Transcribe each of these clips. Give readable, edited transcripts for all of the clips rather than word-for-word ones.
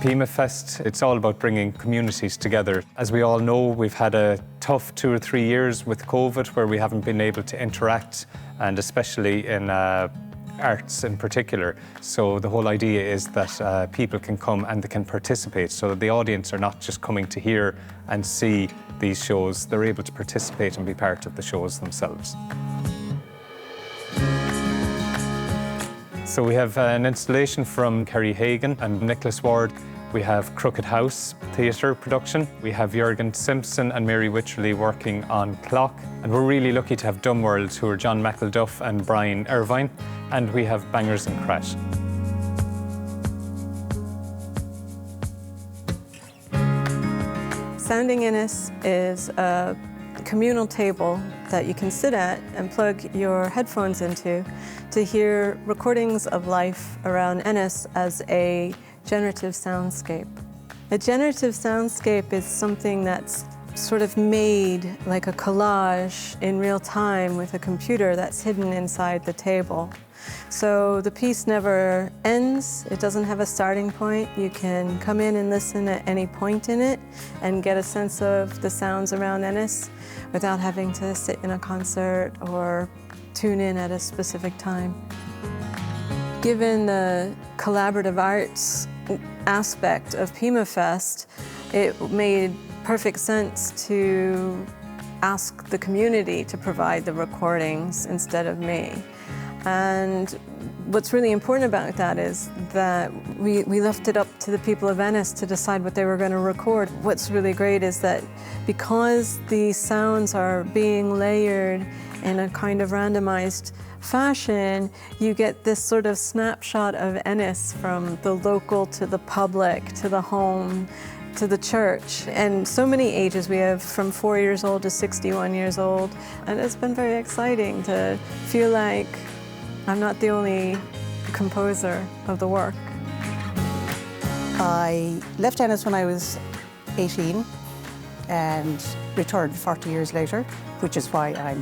PIMA Fest, it's all about bringing communities together. As we all know, we've had a tough 2 or 3 years with COVID where we haven't been able to interact, and especially in arts in particular. So the whole idea is that people can come and they can participate, so that the audience are not just coming to hear and see these shows, they're able to participate and be part of the shows themselves. So we have an installation from Kerry Hagan and Nicholas Ward. We have Crooked House theatre production. We have Jurgen Simpson and Mary Wycherley working on Clock. And we're really lucky to have Dumb World, who are John McElduff and Brian Irvine. And we have Bangers and Crash. Sounding Innis is a communal table that you can sit at and plug your headphones into to hear recordings of life around Ennis as a generative soundscape. A generative soundscape is something that's sort of made like a collage in real time with a computer that's hidden inside the table. So the piece never ends, it doesn't have a starting point. You can come in and listen at any point in it and get a sense of the sounds around Ennis without having to sit in a concert or tune in at a specific time. Given the collaborative arts aspect of PIMA Fest, it made perfect sense to ask the community to provide the recordings instead of me. And what's really important about that is that we left it up to the people of Ennis to decide what they were going to record. What's really great is that because these sounds are being layered in a kind of randomized fashion, you get this sort of snapshot of Ennis from the local to the public, to the home, to the church. And so many ages, we have from 4 years old to 61 years old. And it's been very exciting to feel like I'm not the only composer of the work. I left Ennis when I was 18 and returned 40 years later, which is why I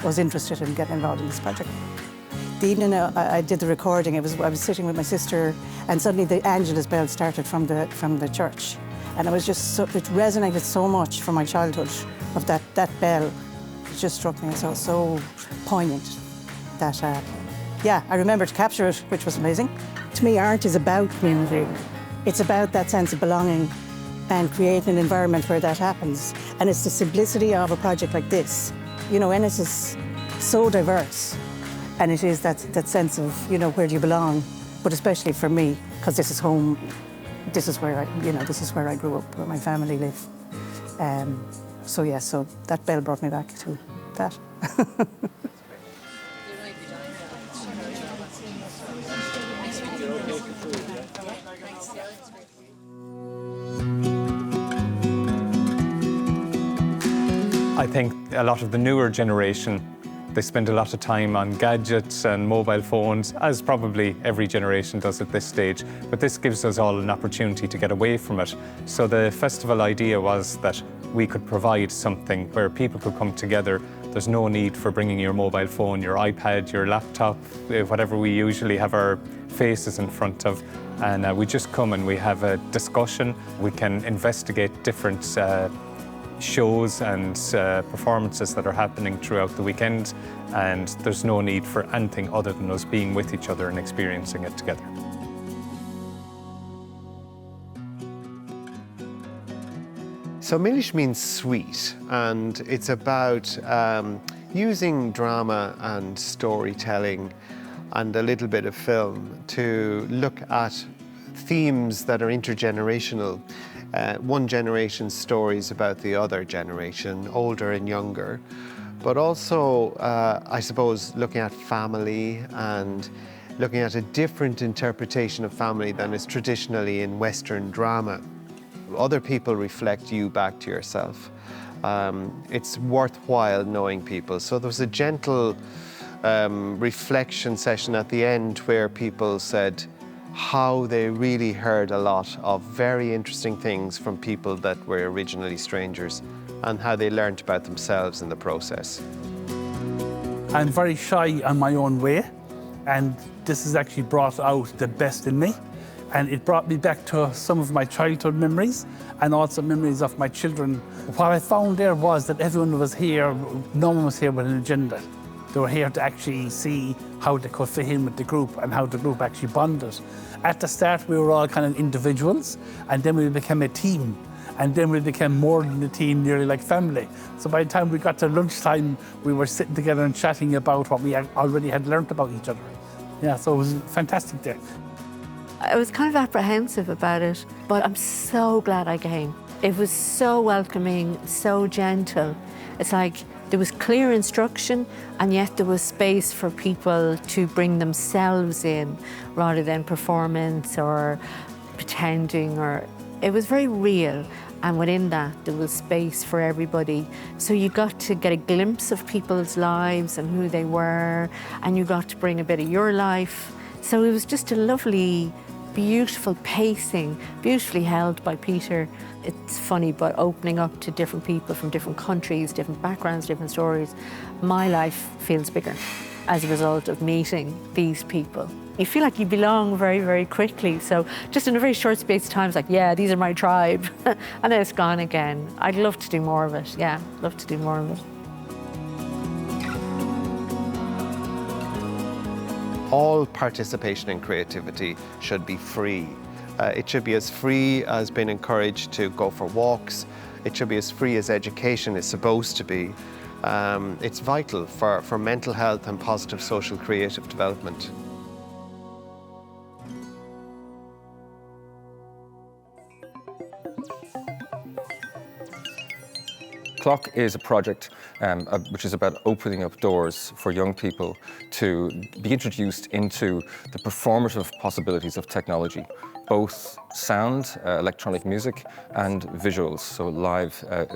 was interested in getting involved in this project. The evening I did the recording, I was sitting with my sister, and suddenly the Angelus bell started from the church. And it was just it resonated so much from my childhood of that bell. It just struck me as so poignant that, yeah, I remember to capture it, which was amazing. To me, art is about community. It's about that sense of belonging and creating an environment where that happens. And it's the simplicity of a project like this. You know, Ennis is so diverse, and it is that sense of, you know, where do you belong, but especially for me, because this is home, this is where I grew up, where my family live. So yeah, so that bell brought me back to that. I think a lot of the newer generation, they spend a lot of time on gadgets and mobile phones, as probably every generation does at this stage. But this gives us all an opportunity to get away from it. So the festival idea was that we could provide something where people could come together. There's no need for bringing your mobile phone, your iPad, your laptop, whatever we usually have our faces in front of. And we just come and we have a discussion. We can investigate different shows and performances that are happening throughout the weekend, and there's no need for anything other than us being with each other and experiencing it together. So Milish means sweet, and it's about using drama and storytelling and a little bit of film to look at themes that are intergenerational. One generation's stories about the other generation, older and younger, but also, I suppose, looking at family and looking at a different interpretation of family than is traditionally in Western drama. Other people reflect you back to yourself. It's worthwhile knowing people. So there was a gentle reflection session at the end where people said how they really heard a lot of very interesting things from people that were originally strangers and how they learned about themselves in the process. I'm very shy on my own way, and this has actually brought out the best in me. And it brought me back to some of my childhood memories and also memories of my children. What I found there was that everyone was here, no one was here with an agenda. They were here to actually see how they could fit in with the group and how the group actually bonded. At the start, we were all kind of individuals, and then we became a team. And then we became more than a team, nearly like family. So by the time we got to lunchtime, we were sitting together and chatting about what we already had learned about each other. Yeah, so it was fantastic there. I was kind of apprehensive about it, but I'm so glad I came. It was so welcoming, so gentle. It's like there was clear instruction, and yet there was space for people to bring themselves in rather than performance or pretending. Or it was very real, and within that there was space for everybody. So you got to get a glimpse of people's lives and who they were, and you got to bring a bit of your life. So it was just a lovely, beautiful pacing, beautifully held by Peter. It's funny, but opening up to different people from different countries, different backgrounds, different stories, my life feels bigger as a result of meeting these people. You feel like you belong very, very quickly. So just in a very short space of time, it's like, yeah, these are my tribe. And then it's gone again. I'd love to do more of it. Yeah, love to do more of it. All participation in creativity should be free. It should be as free as being encouraged to go for walks. It should be as free as education is supposed to be. It's vital for mental health and positive social creative development. Clock is a project which is about opening up doors for young people to be introduced into the performative possibilities of technology, both sound, electronic music, and visuals, so live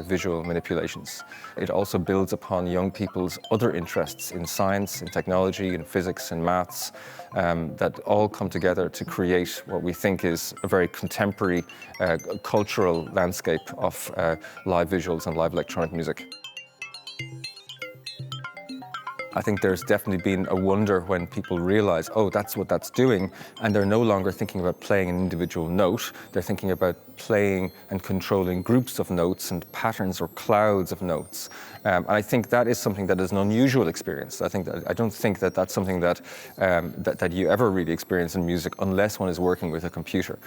visual manipulations. It also builds upon young people's other interests in science, in technology, in physics, and maths, that all come together to create what we think is a very contemporary cultural landscape of live visuals and live electronic music. I think there's definitely been a wonder when people realize, oh, that's what that's doing, and they're no longer thinking about playing an individual note. They're thinking about playing and controlling groups of notes and patterns or clouds of notes. And I think that is something that is an unusual experience. I don't think that that's something that that you ever really experience in music unless one is working with a computer.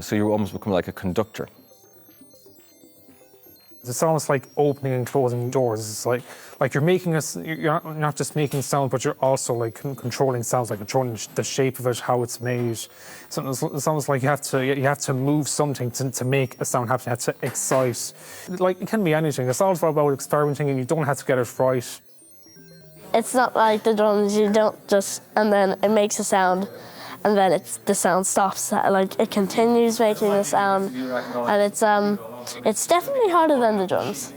So you almost become like a conductor. It's almost like opening and closing doors. It's like you're not just making sound, but you're also like controlling sounds, like controlling the shape of it, how it's made. So it's almost like you have to move something to make a sound happen. You have to excite. Like it can be anything. It's all about experimenting, and you don't have to get it right. It's not like the drums. You don't just and then it makes a sound, and then the sound stops. Like it continues making the sound, and it's definitely harder than the drums.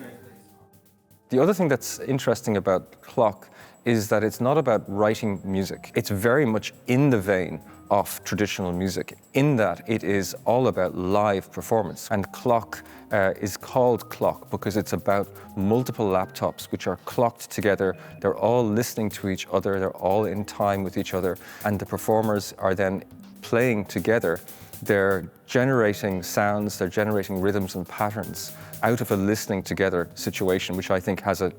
The other thing that's interesting about Clock is that it's not about writing music. It's very much in the vein of traditional music, in that it is all about live performance. And Clock is called Clock because it's about multiple laptops which are clocked together. They're all listening to each other, they're all in time with each other, and the performers are then playing together. They're generating sounds, they're generating rhythms and patterns out of a listening together situation, which I think has of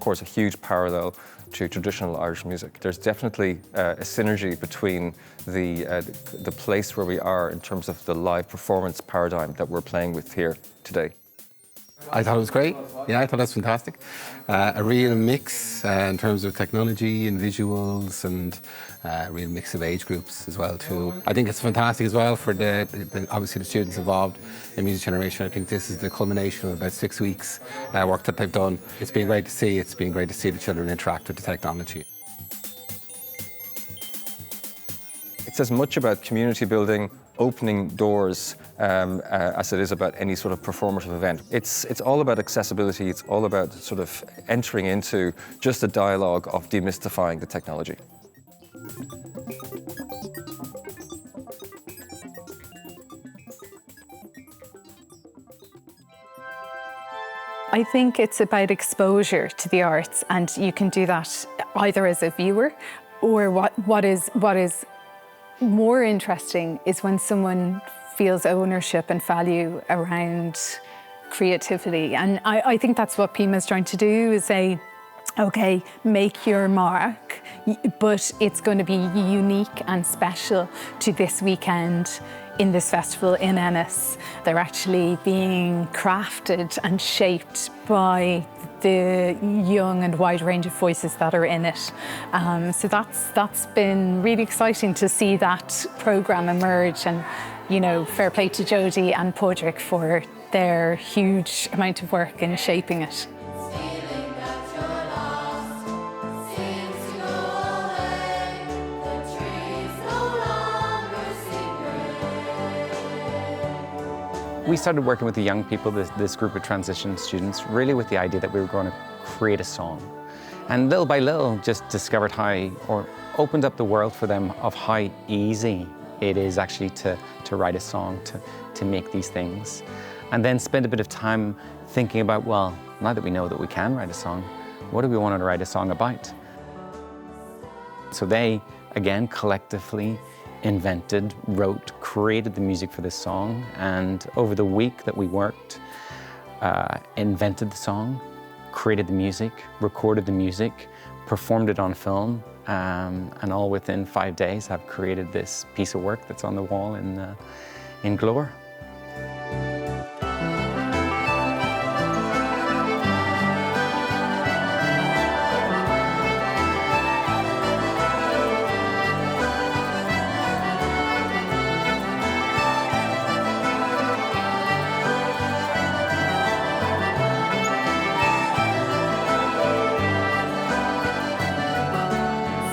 course, a huge parallel to traditional Irish music. There's definitely a synergy between the place where we are in terms of the live performance paradigm that we're playing with here today. I thought it was great. Yeah, I thought that's fantastic. A real mix in terms of technology and visuals, and a real mix of age groups as well too. I think it's fantastic as well for obviously the students involved in Music Generation. I think this is the culmination of about 6 weeks work that they've done. It's been great to see. It's been great to see the children interact with the technology. It's as much about community building, opening doors, as it is about any sort of performative event. It's all about accessibility. It's all about sort of entering into just a dialogue of demystifying the technology. I think it's about exposure to the arts, and you can do that either as a viewer or what is more interesting is when someone feels ownership and value around creativity. And I think that's what PIMA is trying to do, is say, okay, make your mark, but it's going to be unique and special to this weekend in this festival in Ennis. They're actually being crafted and shaped by the young and wide range of voices that are in it. So that's been really exciting to see that programme emerge, and fair play to Jodie and Podrick for their huge amount of work in shaping it. We started working with the young people, this group of transition students, really with the idea that we were going to create a song. And little by little, just discovered or opened up the world for them of how easy it is actually to write a song, to make these things. And then spend a bit of time thinking about, well, now that we know that we can write a song, what do we want to write a song about? So they, again, collectively invented, wrote, created the music for this song, and over the week that we worked, invented the song, created the music, recorded the music, performed it on film, and all within 5 days have created this piece of work that's on the wall in Glore.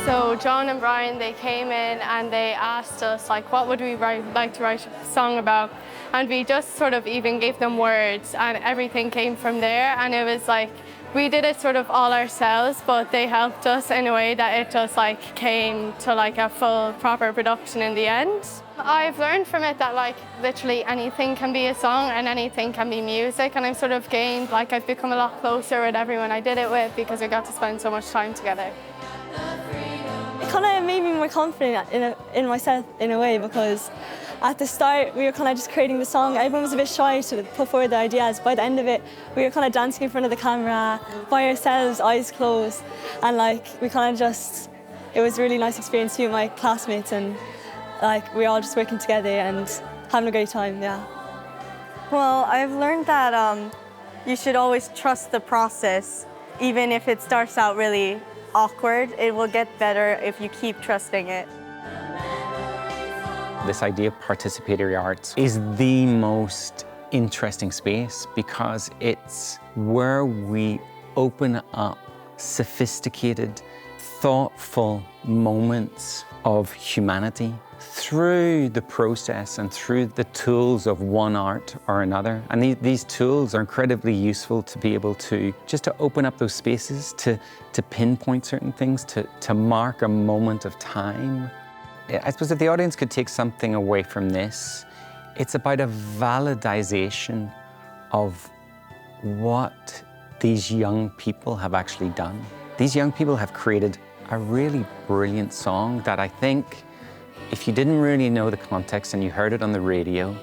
So John and Brian, they came in and they asked us, like, what would we like to write a song about? And we just sort of even gave them words, and everything came from there. And it was like, we did it sort of all ourselves, but they helped us in a way that it just like came to like a full proper production in the end. I've learned from it that like literally anything can be a song and anything can be music, and I've sort of gained, like, I've become a lot closer with everyone I did it with because we got to spend so much time together. It kind of made me more confident in myself in a way, because at the start we were kind of just creating the song. Everyone was a bit shy to put forward the ideas. By the end of it, we were kind of dancing in front of the camera by ourselves, eyes closed, and like we kind of just, it was a really nice experience with my classmates, and like we were all just working together and having a great time, yeah. Well, I've learned that you should always trust the process, even if it starts out really awkward. It will get better if you keep trusting it. This idea of participatory arts is the most interesting space because it's where we open up sophisticated, thoughtful moments of humanity through the process and through the tools of one art or another. And these tools are incredibly useful to be able to just to open up those spaces, to pinpoint certain things, to mark a moment of time. I suppose if the audience could take something away from this, it's about a validization of what these young people have actually done. These young people have created a really brilliant song that I think if you didn't really know the context and you heard it on the radio,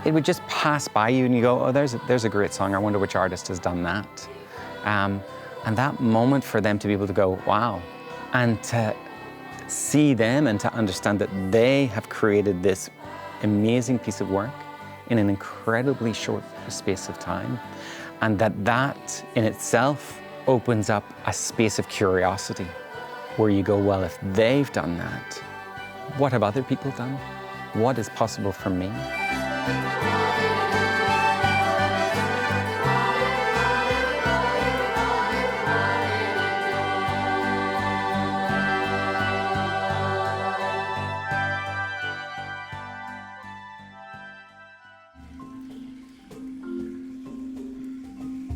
it would just pass by you and you go, oh, there's a great song. I wonder which artist has done that. And that moment for them to be able to go, wow, and to see them and to understand that they have created this amazing piece of work in an incredibly short space of time, and that in itself opens up a space of curiosity where you go, well, if they've done that, what have other people done? What is possible for me?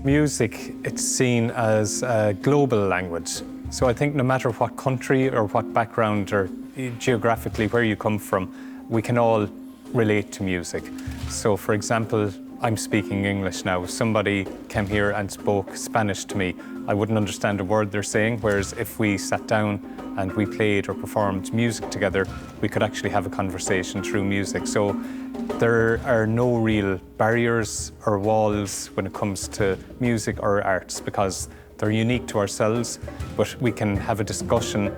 Music, it's seen as a global language. So I think no matter what country or what background or geographically where you come from, we can all relate to music. So for example, I'm speaking English now. If somebody came here and spoke Spanish to me, I wouldn't understand a word they're saying, whereas if we sat down and we played or performed music together, we could actually have a conversation through music. So there are no real barriers or walls when it comes to music or arts, because they're unique to ourselves, but we can have a discussion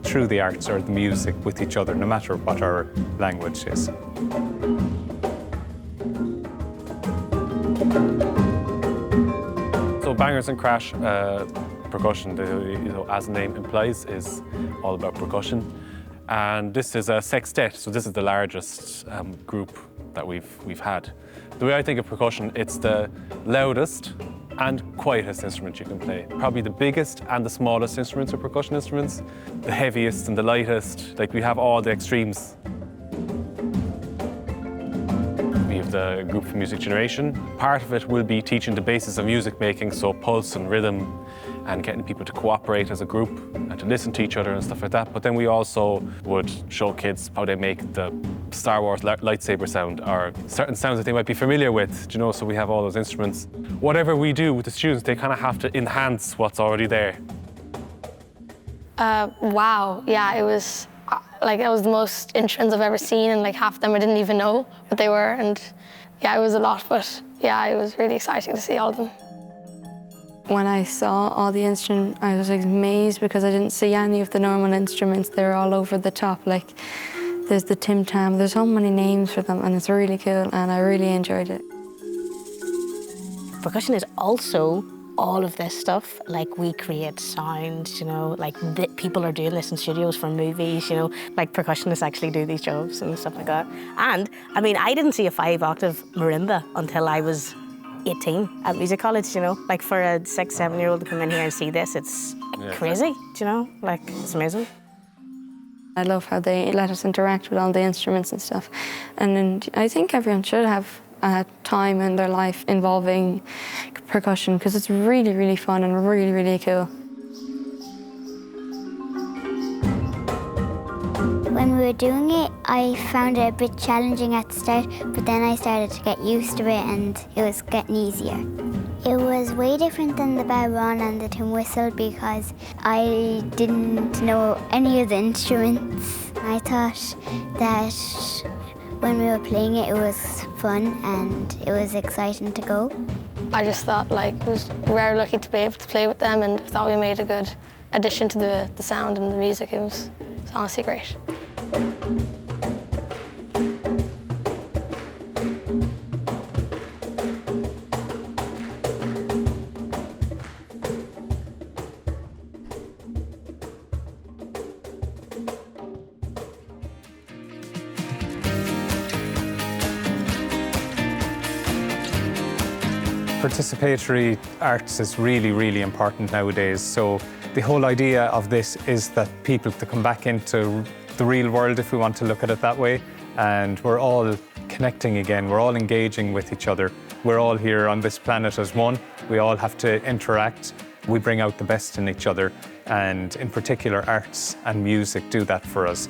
through the arts or the music with each other, no matter what our language is. So Bangers and Crash percussion, as the name implies, is all about percussion. And this is a sextet, so this is the largest group that we've had. The way I think of percussion, it's the loudest and quietest instrument you can play. Probably the biggest and the smallest instruments are percussion instruments, the heaviest and the lightest. Like, we have all the extremes. We have the group for music generation. Part of it will be teaching the basis of music making, so pulse and rhythm, and getting people to cooperate as a group and to listen to each other and stuff like that. But then we also would show kids how they make the Star Wars lightsaber sound, or certain sounds that they might be familiar with, you know, so we have all those instruments. Whatever we do with the students, they kind of have to enhance what's already there. Wow, yeah, it was like, that was the most instruments I've ever seen, and like half of them I didn't even know what they were, and yeah, it was a lot, but yeah, it was really exciting to see all of them. When I saw all the instruments, I was amazed because I didn't see any of the normal instruments. They were all over the top. Like, there's the tim tam, there's so many names for them, and it's really cool, and I really enjoyed it. Percussion is also all of this stuff. Like, we create sound, you know, like people are doing this in studios for movies, you know, like percussionists actually do these jobs and stuff like that. And I mean, I didn't see a 5-octave marimba until I was 18 at music college, you know, like for a 6, 7-year-old to come in here and see this, it's crazy, you know, like, it's amazing. I love how they let us interact with all the instruments and stuff. And then I think everyone should have a time in their life involving percussion, because it's really, really fun and really, really cool. When we were doing it, I found it a bit challenging at the start, but then I started to get used to it and it was getting easier. It was way different than the bodhrán and the tin whistle because I didn't know any of the instruments. I thought that when we were playing it, it was fun and it was exciting to go. I just thought, like, we were lucky to be able to play with them, and thought we made a good addition to the sound and the music. It was honestly great. Participatory arts is really, really important nowadays. So the whole idea of this is that people to come back into the real world, if we want to look at it that way, and we're all connecting again, we're all engaging with each other. We're all here on this planet as one. We all have to interact. We bring out the best in each other, and in particular, arts and music do that for us.